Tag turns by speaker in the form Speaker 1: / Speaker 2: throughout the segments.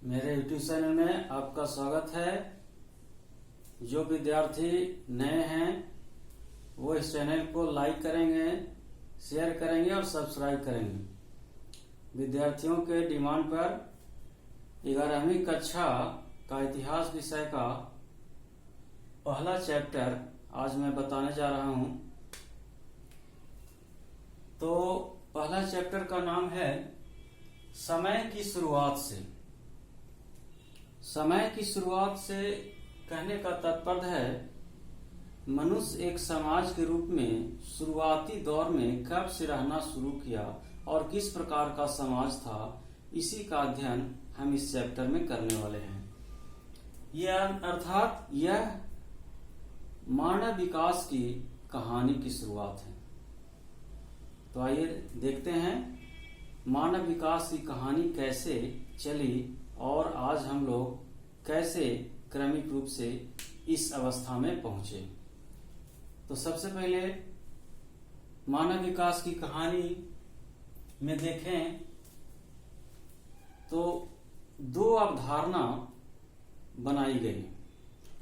Speaker 1: मेरे YouTube channel में आपका स्वागत है। जो विद्यार्थी नए हैं वो इस चैनल को लाइक करेंगे, शेयर करेंगे और सब्सक्राइब करेंगे। विद्यार्थियों के डिमांड पर 11वीं कक्षा का इतिहास विषय का पहला चैप्टर आज मैं बताने जा रहा हूं। तो पहला चैप्टर का नाम है समय की शुरुआत से। समय की शुरुआत से कहने का तात्पर्य है मनुष्य एक समाज के रूप में शुरुआती दौर में कब से रहना शुरू किया और किस प्रकार का समाज था, इसी का अध्ययन हम इस चैप्टर में करने वाले हैं। यह मानव विकास की कहानी की शुरुआत है। तो आइए देखते हैं मानव विकास की कहानी कैसे चली और आज हम लोग कैसे क्रमिक रूप से इस अवस्था में पहुंचे। तो सबसे पहले मानव विकास की कहानी में देखें तो दो अवधारणा बनाई गई।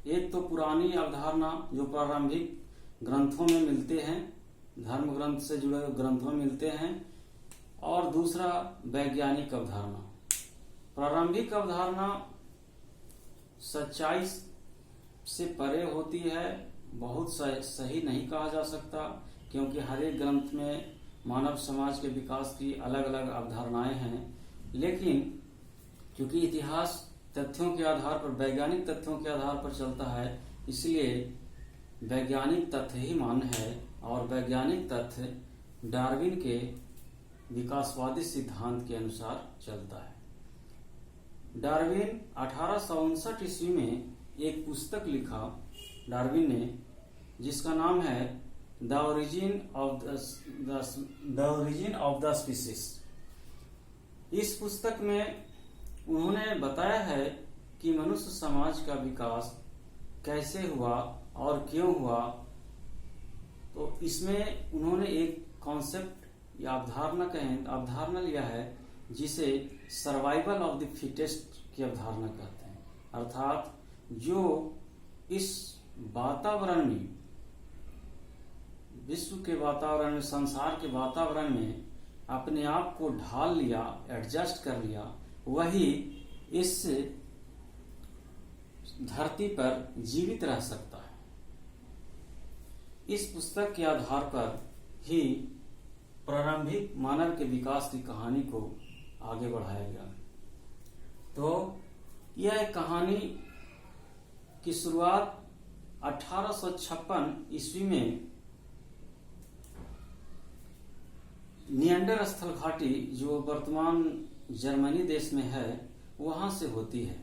Speaker 1: एक तो पुरानी अवधारणा जो प्रारंभिक ग्रंथों में मिलते हैं, धर्म ग्रंथ से जुड़े ग्रंथों में मिलते हैं, और दूसरा वैज्ञानिक अवधारणा। प्रारंभिक अवधारणा सच्चाई से परे होती है, बहुत सही नहीं कहा जा सकता, क्योंकि हर एक ग्रंथ में मानव समाज के विकास की अलग अलग अवधारणाएं हैं। लेकिन क्योंकि इतिहास तथ्यों के आधार पर, वैज्ञानिक तथ्यों के आधार पर चलता है, इसलिए वैज्ञानिक तथ्य ही मान्य है और वैज्ञानिक तथ्य डार्विन के विकासवादी सिद्धांत के अनुसार चलता है। डार्विन 1859 ईस्वी में एक पुस्तक लिखा डार्विन ने, जिसका नाम है the origin of the species. इस पुस्तक में उन्होंने बताया है कि मनुष्य समाज का विकास कैसे हुआ और क्यों हुआ। तो इसमें उन्होंने एक कॉन्सेप्ट या अवधारणा लिया है जिसे सर्वाइवल ऑफ द फिटेस्ट की अवधारणा कहते हैं। अर्थात जो इस वातावरण में, विश्व के वातावरण में, संसार के वातावरण में अपने आप को ढाल लिया, एडजस्ट कर लिया, वही इस धरती पर जीवित रह सकता है। इस पुस्तक के आधार पर ही प्रारंभिक मानव के विकास की कहानी को आगे बढ़ाया गया। तो यह कहानी की शुरुआत 1856 ईस्वी में निएंडरस्थल घाटी, जो वर्तमान जर्मनी देश में है, वहां से होती है।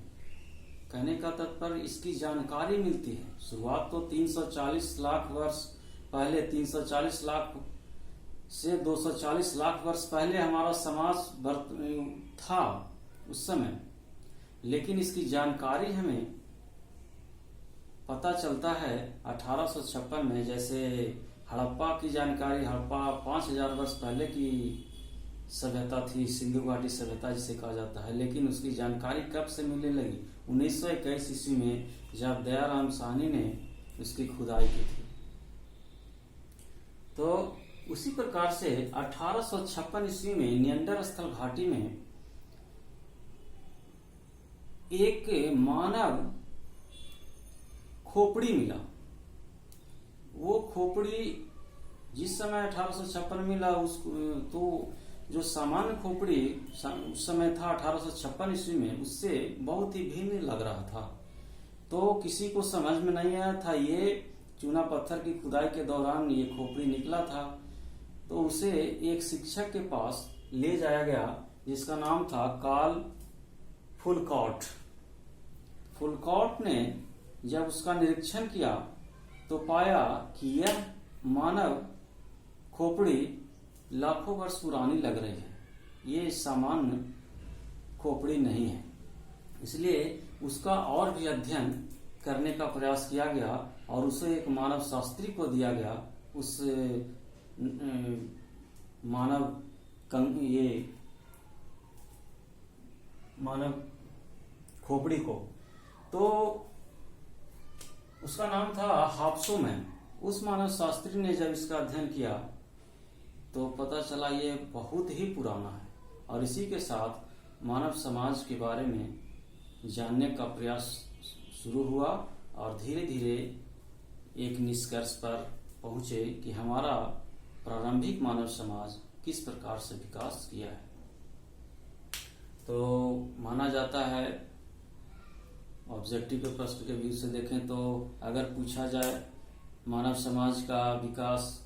Speaker 1: कहने का तात्पर्य इसकी जानकारी मिलती है। शुरुआत तो 340 लाख वर्ष पहले, 340 लाख से 240 लाख वर्ष पहले हमारा समाज था उस समय। लेकिन इसकी जानकारी हमें पता चलता है 1856 में। जैसे हड़प्पा की जानकारी, हड़प्पा 5000 वर्ष पहले की सभ्यता थी, सिंधु घाटी सभ्यता जिसे कहा जाता है। लेकिन उसकी जानकारी कब से मिलने लगी? 1921 ईस्वी में, जब दयाराम साहनी ने उसकी खुदाई की थी। तो उसी प्रकार से 1856 ईस्वी में निएंडरस्थल घाटी में एक मानव खोपड़ी मिला। वो खोपड़ी जिस समय 1856 मिला, तो जो सामान्य खोपड़ी उस समय था 1856 ईस्वी में, उससे बहुत ही भिन्न लग रहा था। तो किसी को समझ में नहीं आया था। ये चूना पत्थर की खुदाई के दौरान ये खोपड़ी निकला था। तो उसे एक शिक्षक के पास ले जाया गया जिसका नाम था कार्ल फुलकॉट। फुलकॉट ने जब उसका निरीक्षण किया तो पाया कि यह मानव खोपड़ी लाखों वर्ष पुरानी लग रही है, ये सामान्य खोपड़ी नहीं है। इसलिए उसका और भी अध्ययन करने का प्रयास किया गया और उसे एक मानव शास्त्री को दिया गया। उस मानव खोपड़ी को। तो उसका नाम था हाप्सोमैन। उस मानव शास्त्री ने जब इसका अध्ययन किया तो पता चला ये बहुत ही पुराना है, और इसी के साथ मानव समाज के बारे में जानने का प्रयास शुरू हुआ और धीरे धीरे एक निष्कर्ष पर पहुंचे कि हमारा प्रारंभिक मानव समाज किस प्रकार से विकास किया है। तो माना जाता है, ऑब्जेक्टिव के प्रश्न के व्यू से देखें तो अगर पूछा जाए मानव समाज का विकास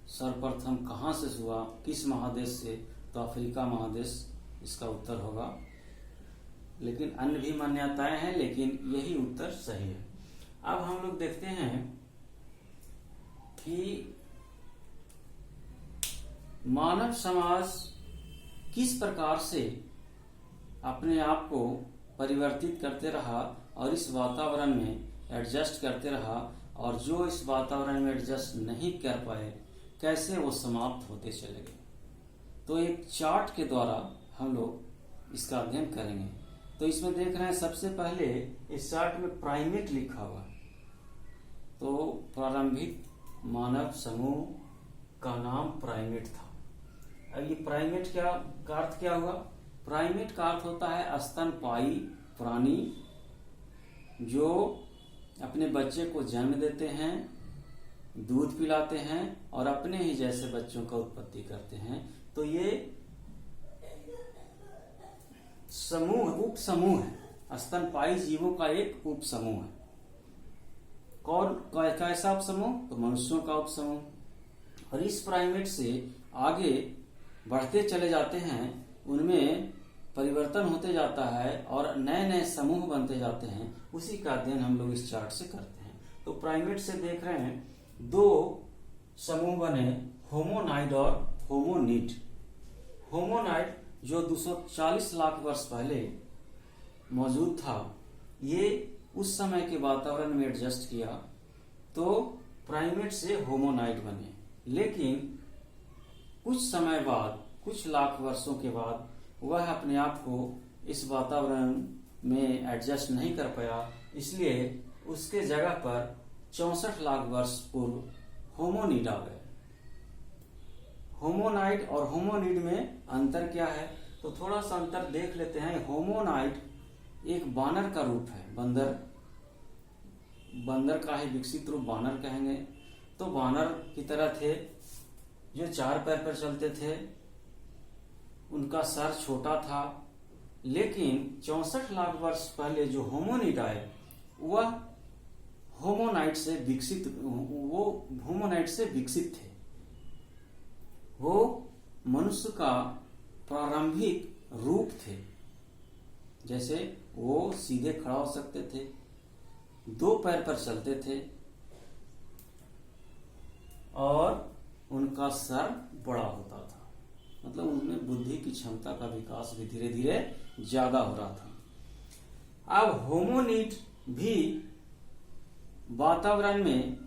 Speaker 1: सर्वप्रथम कहाँ से हुआ, किस महादेश से, तो अफ्रीका महादेश इसका उत्तर होगा। लेकिन अन्य भी मान्यताएं हैं, लेकिन यही उत्तर सही है। अब हम लोग देखते हैं कि मानव समाज किस प्रकार से अपने आप को परिवर्तित करते रहा और इस वातावरण में एडजस्ट करते रहा, और जो इस वातावरण में एडजस्ट नहीं कर पाए कैसे वो समाप्त होते चले गए। तो एक चार्ट के द्वारा हम लोग इसका अध्ययन करेंगे। तो इसमें देख रहे हैं सबसे पहले इस चार्ट में प्राइमेट लिखा हुआ है। तो प्रारंभिक मानव समूह का नाम प्राइमेट था। अब ये प्राइमेट का अर्थ क्या हुआ? प्राइमेट का अर्थ होता है स्तनपायी प्राणी जो अपने बच्चे को जन्म देते हैं, दूध पिलाते हैं और अपने ही जैसे बच्चों का उत्पत्ति करते हैं। तो ये समूह, उप समूह है, स्तनपायी जीवों का एक उप समूह है। कौन कैसा उप समूह? तो मनुष्यों का उप समूह। और इस प्राइमेट से आगे बढ़ते चले जाते हैं, उनमें परिवर्तन होते जाता है और नए नए समूह बनते जाते हैं। उसी का अध्ययन हम लोग इस चार्ट से करते हैं। तो प्राइमेट से देख रहे हैं दो समूह बने, होमोनाइड और होमोनिड। होमोनाइड जो 240 लाख वर्ष पहले मौजूद था, ये उस समय के वातावरण में एडजस्ट किया तो प्राइमेट से होमोनाइड बने। लेकिन कुछ समय बाद, कुछ लाख वर्षों के बाद वह अपने आप को इस वातावरण में एडजस्ट नहीं कर पाया, इसलिए उसके जगह पर 64 लाख वर्ष पूर्व होमोनिड आ गए। होमोनाइड और होमोनिड में अंतर क्या है? तो थोड़ा सा अंतर देख लेते हैं। होमोनाइड एक बानर का रूप है, बंदर का ही विकसित रूप बानर कहेंगे। तो बानर की तरह थे जो 4 पैर पर चलते थे, उनका सर छोटा था। लेकिन 64 लाख वर्ष पहले जो होमोनिड आए वह होमोनाइड से विकसित थे। वो मनुष्य का प्रारंभिक रूप थे। जैसे वो सीधे खड़ा हो सकते थे, 2 पैर पर चलते थे और उनका सर बड़ा होता था। मतलब उनमें बुद्धि की क्षमता का विकास भी धीरे धीरे ज्यादा हो रहा था। अब होमोनिड भी वातावरण में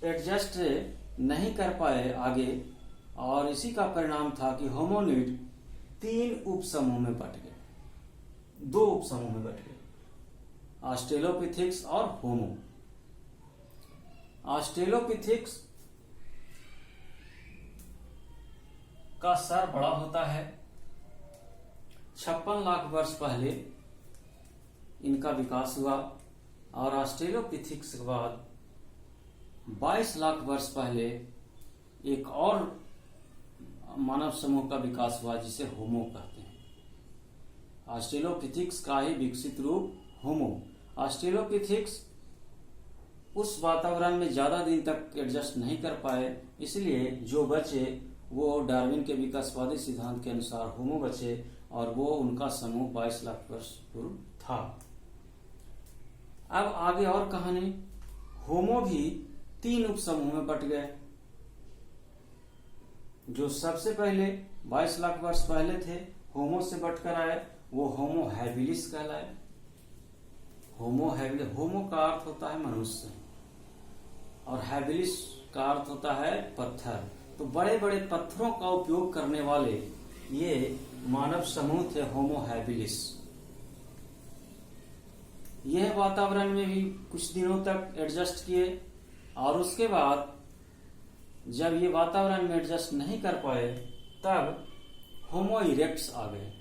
Speaker 1: एडजस्ट नहीं कर पाए आगे, और इसी का परिणाम था कि होमोनिड 3 उप समूह में बट गए, 2 उप समूह में बट गए, ऑस्ट्रेलोपिथेक्स और होमो। ऑस्ट्रेलोपिथेक्स का सर बड़ा होता है। 56 लाख वर्ष पहले इनका विकास हुआ, और ऑस्ट्रेलोपिथेक्स के बाद 22 लाख वर्ष पहले एक और मानव समूह का विकास हुआ जिसे होमो कहते हैं। ऑस्ट्रेलोपिथेक्स का ही विकसित रूप होमो। ऑस्ट्रेलोपिथेक्स उस वातावरण में ज्यादा दिन तक एडजस्ट नहीं कर पाए, इसलिए जो बचे वो डार्विन के विकासवादी सिद्धांत के अनुसार होमो बचे, और वो उनका समूह 22 लाख वर्ष पूर्व था। अब आगे और कहानी। होमो भी 3 उप समूह में बट गए। जो सबसे पहले 22 लाख वर्ष पहले थे, होमो से बटकर आए, वो होमो हैबिलिस कहलाए। होमो हैबिलिस, होमो का अर्थ होता है मनुष्य और हैबिलिस का अर्थ होता है पत्थर। तो बड़े बड़े पत्थरों का उपयोग करने वाले ये मानव समूह थे, होमो हैबिलिस। यह वातावरण में भी कुछ दिनों तक एडजस्ट किए, और उसके बाद जब ये वातावरण में एडजस्ट नहीं कर पाए तब होमो इरेक्ट्स आ गए।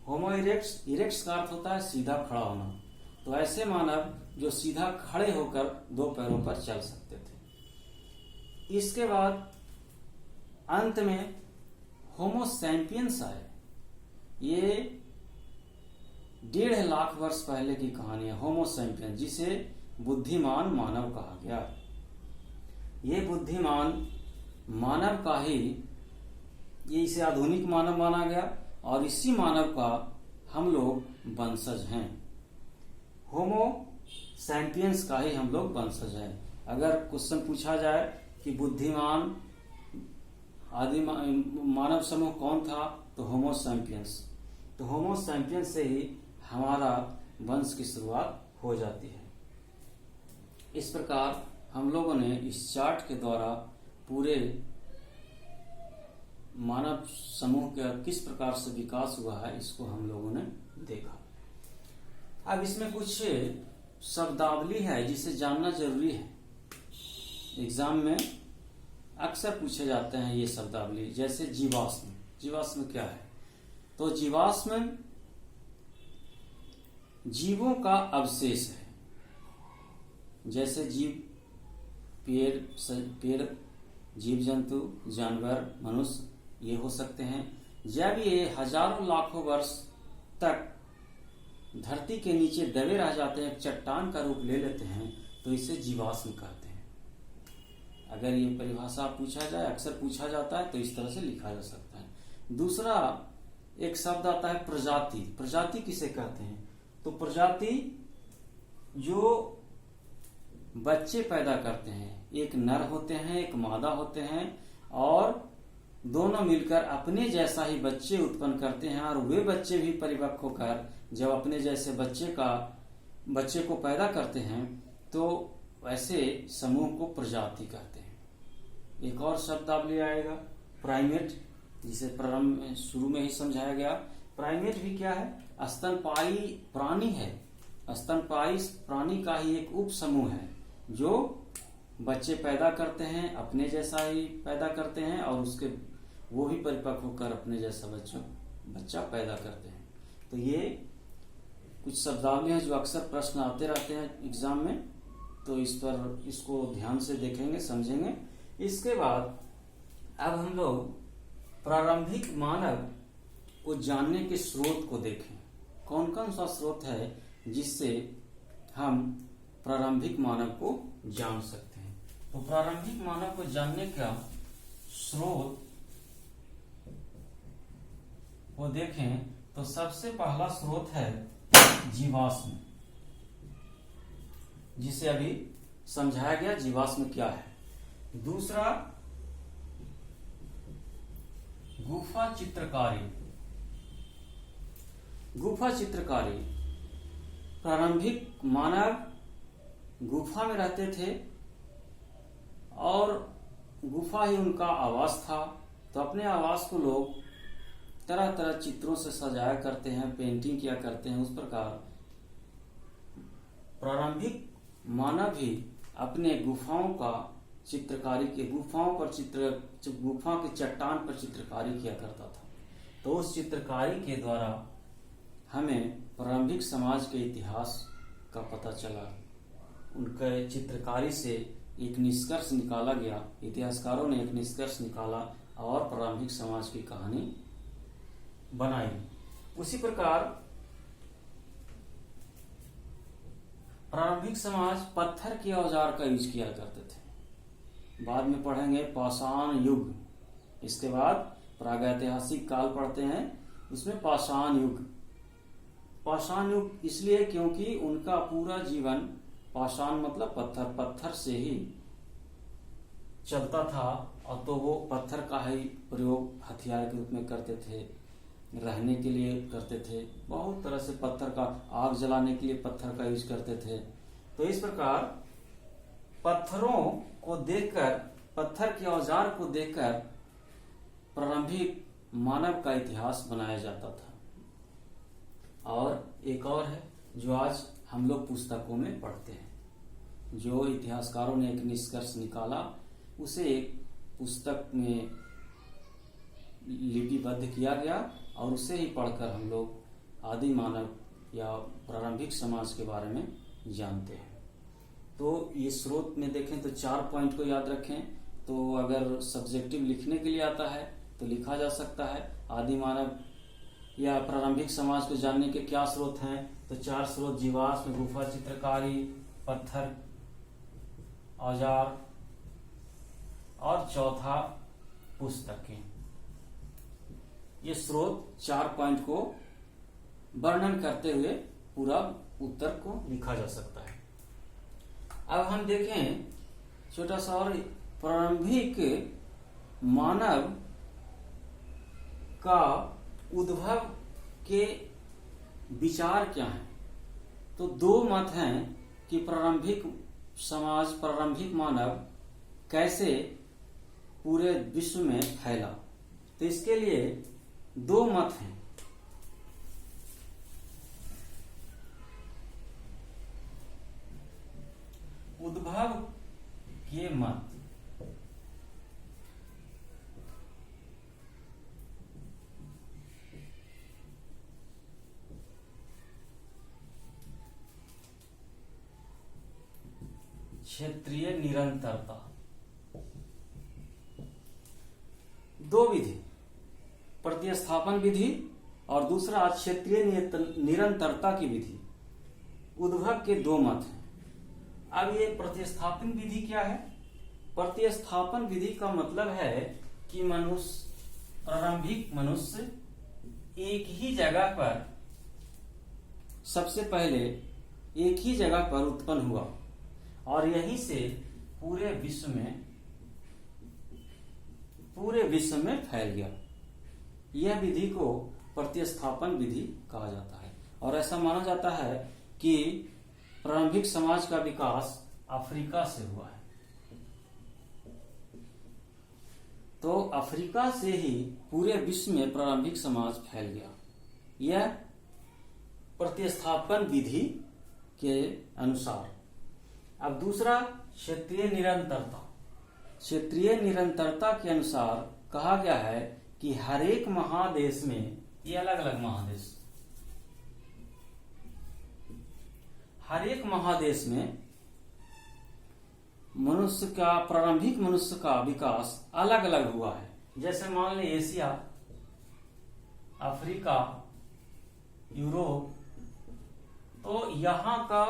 Speaker 1: होमो इरेक्ट्स का अर्थ होता है सीधा खड़ा होना। तो ऐसे मानव जो सीधा खड़े होकर दो पैरों पर चल सकते थे। इसके बाद अंत में होमो सैपियंस आए। ये 1.5 लाख वर्ष पहले की कहानी है। होमो सैपियंस, जिसे बुद्धिमान मानव कहा गया। ये बुद्धिमान मानव का ही, ये इसे आधुनिक मानव माना गया और इसी मानव का हम लोग वंशज हैं। होमो सैपियंस का ही हम लोग वंशज हैं। अगर क्वेश्चन पूछा जाए कि बुद्धिमान आदि मानव समूह कौन था, तो होमो सैपियंस। तो होमो सैपियंस से ही हमारा वंश की शुरुआत हो जाती है। इस प्रकार हम लोगों ने इस चार्ट के द्वारा पूरे मानव समूह का किस प्रकार से विकास हुआ है, इसको हम लोगों ने देखा। अब इसमें कुछ शब्दावली है जिसे जानना जरूरी है। एग्जाम में अक्सर पूछे जाते हैं ये शब्दावली, जैसे जीवाश्म। जीवाश्म क्या है? तो जीवाश्म जीवों का अवशेष है। जैसे जीव, पेड़, जीव जंतु, जानवर, मनुष्य, ये हो सकते हैं। जब ये हजारों लाखों वर्ष तक धरती के नीचे दबे रह जाते हैं, चट्टान का रूप ले लेते हैं, तो इसे जीवाश्म कहते हैं। अगर ये परिभाषा पूछा जाए, अक्सर पूछा जाता है, तो इस तरह से लिखा जा सकता है। दूसरा एक शब्द आता है प्रजाति। प्रजाति किसे कहते हैं? तो प्रजाति जो बच्चे पैदा करते हैं, एक नर होते हैं, एक मादा होते हैं, और दोनों मिलकर अपने जैसा ही बच्चे उत्पन्न करते हैं, और वे बच्चे भी परिपक्व होकर जब अपने जैसे बच्चे को पैदा करते हैं, तो वैसे समूह को प्रजाति कहते हैं। एक और शब्दावली आएगा प्राइमेट, जिसे प्रारंभ में शुरू में ही समझाया गया। प्राइमेट भी क्या है? स्तनपायी प्राणी है। स्तनपायी प्राणी का ही एक उप समूह है जो बच्चे पैदा करते हैं, अपने जैसा ही पैदा करते हैं, और उसके वो भी परिपक्व होकर अपने जैसा बच्चा पैदा करते हैं। तो ये कुछ शब्दावली हैं जो अक्सर प्रश्न आते रहते हैं एग्जाम में, तो इसको ध्यान से देखेंगे, समझेंगे। इसके बाद अब हम लोग प्रारंभिक मानव को जानने के स्रोत को देखें। कौन कौन सा स्रोत है जिससे हम प्रारंभिक मानव को जान सकते हैं? तो प्रारंभिक मानव को जानने का स्रोत को देखें तो सबसे पहला स्रोत है जीवाश्म, जिसे अभी समझाया गया जीवाश्म क्या है। दूसरा गुफा चित्रकारी। गुफा चित्रकारी, प्रारंभिक मानव गुफा में रहते थे और गुफा ही उनका आवास था, तो अपने आवास को लोग तरह तरह चित्रों से सजाया करते हैं, पेंटिंग किया करते हैं। उस प्रकार प्रारंभिक मानव भी अपने गुफाओं का चित्रकारी के गुफा के चट्टान पर चित्रकारी किया करता था। तो उस चित्रकारी के द्वारा हमें प्रारंभिक समाज के इतिहास का पता चला। उनके चित्रकारी से एक निष्कर्ष निकाला गया, इतिहासकारों ने एक निष्कर्ष निकाला और प्रारंभिक समाज की कहानी बनाई। उसी प्रकार प्रारंभिक समाज पत्थर के औजार का यूज किया करते थे। बाद में पढ़ेंगे पाषाण युग, इसके बाद प्रागैतिहासिक काल पढ़ते हैं, उसमें पाषाण युग। पाषाण युग इसलिए क्योंकि उनका पूरा जीवन, पाषाण मतलब पत्थर से ही चलता था, और तो वो पत्थर का ही प्रयोग हथियार के रूप में करते थे, रहने के लिए करते थे, बहुत तरह से पत्थर का, आग जलाने के लिए पत्थर का यूज करते थे। तो इस प्रकार पत्थरों को देखकर, पत्थर के औजार को देखकर प्रारंभिक मानव का इतिहास बनाया जाता था। और एक और है जो आज हम लोग पुस्तकों में पढ़ते हैं। जो इतिहासकारों ने एक निष्कर्ष निकाला उसे एक पुस्तक में लिपिबद्ध किया गया और उसे ही पढ़कर हम लोग आदि मानव या प्रारंभिक समाज के बारे में जानते हैं। तो ये स्रोत में देखें तो 4 पॉइंट को याद रखें। तो अगर सब्जेक्टिव लिखने के लिए आता है तो लिखा जा सकता है आदि मानव या प्रारंभिक समाज को जानने के क्या स्रोत हैं। तो 4 स्रोत: जीवाश्म, गुफा चित्रकारी, पत्थर, औजार और चौथा पुस्तकें। ये स्रोत 4 पॉइंट को वर्णन करते हुए पूरा उत्तर को लिखा जा सकता है। अब हम देखें छोटा सा और, प्रारंभिक मानव का उद्भव के विचार क्या हैं। तो 2 मत हैं कि प्रारंभिक समाज, प्रारंभिक मानव कैसे पूरे विश्व में फैला। तो इसके लिए 2 मत हैं। उद्भव के मत, क्षेत्रीय निरंतरता। 2 विधि, प्रतिस्थापन विधि और दूसरा क्षेत्रीय निरंतरता की विधि। उद्भव के 2 मत हैं। अब ये प्रतिस्थापन विधि क्या है? प्रतिस्थापन विधि का मतलब है कि प्रारंभिक मनुष्य एक ही जगह पर, सबसे पहले एक ही जगह पर उत्पन्न हुआ और यहीं से पूरे विश्व में फैल गया। यह विधि को प्रतिस्थापन विधि कहा जाता है और ऐसा माना जाता है कि प्रारंभिक समाज का विकास अफ्रीका से हुआ है। तो अफ्रीका से ही पूरे विश्व में प्रारंभिक समाज फैल गया। यह प्रतिस्थापन विधि के अनुसार। अब दूसरा, क्षेत्रीय निरंतरता। क्षेत्रीय निरंतरता के अनुसार कहा गया है कि हर एक महादेश में, ये अलग अलग महादेश, हर एक महादेश में प्रारंभिक मनुष्य का विकास अलग अलग हुआ है। जैसे मान लें एशिया, अफ्रीका, यूरोप, तो यहाँ का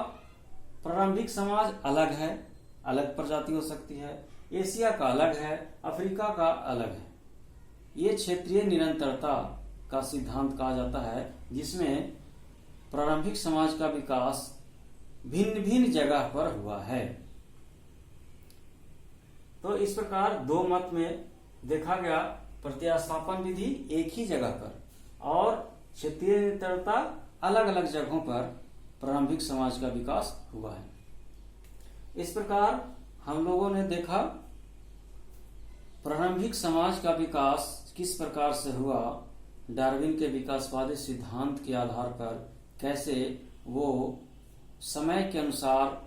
Speaker 1: प्रारंभिक समाज अलग है, अलग प्रजाति हो सकती है। एशिया का अलग है, अफ्रीका का अलग है। ये क्षेत्रीय निरंतरता का सिद्धांत कहा जाता है, जिसमें प्रारंभिक समाज का विकास भिन्न भिन्न जगह पर हुआ है। तो इस प्रकार 2 मत में देखा गया, प्रतिस्थापन विधि एक ही जगह पर और क्षेत्रीय निरंतरता अलग अलग जगहों पर प्रारंभिक समाज का विकास हुआ है। इस प्रकार हम लोगों ने देखा प्रारंभिक समाज का विकास किस प्रकार से हुआ, डार्विन के विकासवादी सिद्धांत के आधार पर कैसे वो समय के अनुसार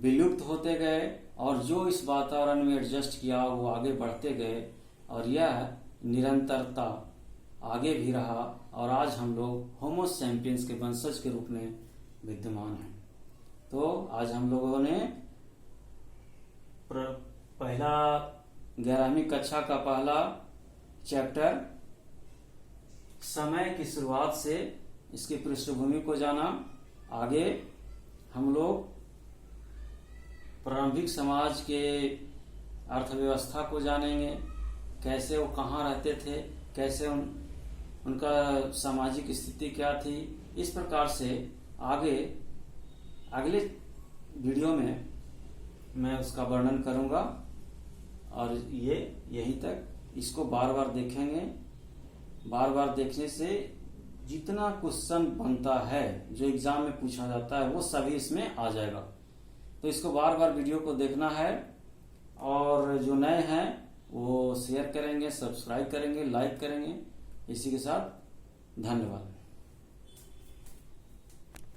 Speaker 1: विलुप्त होते गए और जो इस वातावरण में एडजस्ट किया वो आगे बढ़ते गए और यह निरंतरता आगे भी रहा और आज हम लोग होमो सैपियंस के वंशज के रूप में विद्यमान हैं। तो आज हम लोगों ने पहला 11वीं कक्षा का पहला चैप्टर समय की शुरुआत से इसकी पृष्ठभूमि को जाना। आगे हम लोग प्रारंभिक समाज के अर्थव्यवस्था को जानेंगे, कैसे वो कहाँ रहते थे, कैसे उनका सामाजिक स्थिति क्या थी। इस प्रकार से अगले वीडियो में मैं उसका वर्णन करूंगा और ये यहीं तक। इसको बार बार देखेंगे। बार बार देखने से जितना क्वेश्चन बनता है जो एग्जाम में पूछा जाता है वो सभी इसमें आ जाएगा। तो इसको बार बार वीडियो को देखना है और जो नए हैं वो शेयर करेंगे, सब्सक्राइब करेंगे, लाइक करेंगे। इसी के साथ धन्यवाद।